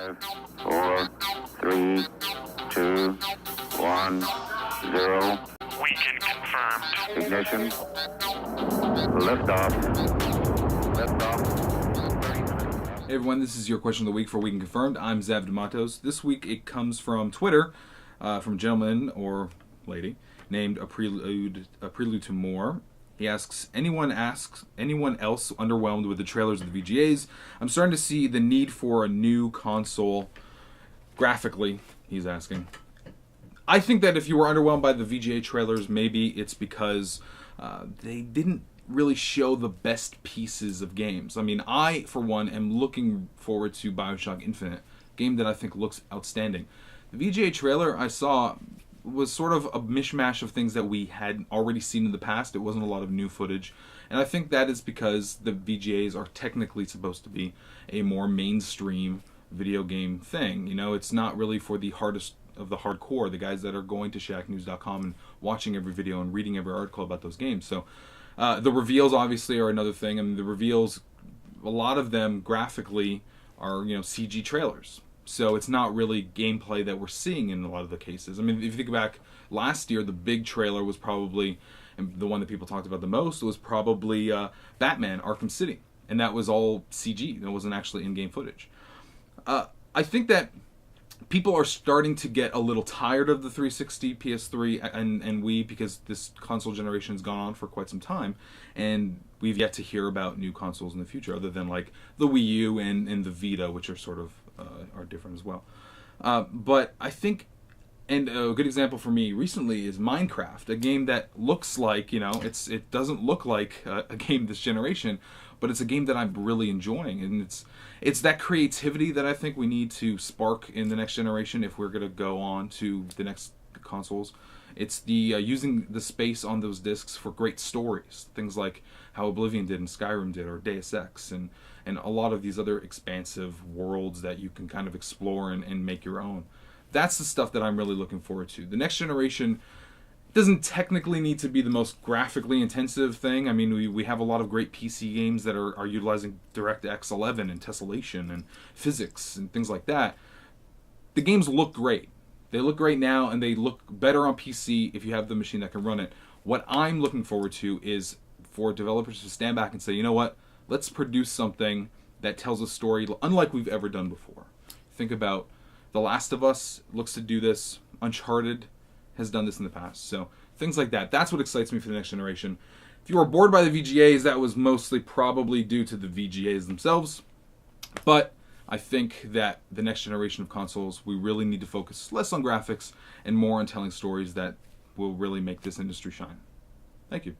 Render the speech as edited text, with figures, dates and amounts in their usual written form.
5, 4, 3, 2, 1, 0. Weekend confirmed. Ignition. Liftoff. Hey everyone, this is your question of the week for Weekend Confirmed. I'm Zev D'Amatos. This week it comes from Twitter, from a gentleman or lady named A Prelude to More. He asks, anyone else underwhelmed with the trailers of the VGAs? I'm starting to see the need for a new console graphically, he's asking. I think that if you were underwhelmed by the VGA trailers, maybe it's because they didn't really show the best pieces of games. I mean, I, for one, am looking forward to BioShock Infinite, a game that I think looks outstanding. The VGA trailer I saw was sort of a mishmash of things that we had already seen in the past. It wasn't a lot of new footage. And I think that is because the VGAs are technically supposed to be a more mainstream video game thing. You know, it's not really for the hardest of the hardcore, the guys that are going to shacknews.com and watching every video and reading every article about those games. So the reveals obviously are another thing. I mean, the reveals, a lot of them graphically are, you know, CG trailers. So it's not really gameplay that we're seeing in a lot of the cases. I mean, if you think back last year, the big trailer was probably, and the one that people talked about the most, was probably Batman Arkham City. And that was all CG. That wasn't actually in-game footage. I think that people are starting to get a little tired of the 360, PS3, and Wii, because this console generation has gone on for quite some time, and we've yet to hear about new consoles in the future, other than like the Wii U and the Vita, which are sort of are different as well. But I think, and a good example for me recently is Minecraft, a game that looks like, you know, it doesn't look like a game this generation, but it's a game that I'm really enjoying, and it's that creativity that I think we need to spark in the next generation if we're going to go on to the next consoles. It's the using the space on those discs for great stories, things like how Oblivion did and Skyrim did, or Deus Ex, and a lot of these other expansive worlds that you can kind of explore and make your own. That's the stuff that I'm really looking forward to. The next generation doesn't technically need to be the most graphically intensive thing. I mean, we have a lot of great PC games that are utilizing DirectX 11 and tessellation and physics and things like that. The games look great. They look great now, and they look better on PC if you have the machine that can run it. What I'm looking forward to is for developers to stand back and say, you know what, let's produce something that tells a story unlike we've ever done before. Think about The Last of Us looks to do this. Uncharted has done this in the past. So things like that. That's what excites me for the next generation. If you were bored by the VGAs, that was mostly probably due to the VGAs themselves. But I think that the next generation of consoles, we really need to focus less on graphics and more on telling stories that will really make this industry shine. Thank you.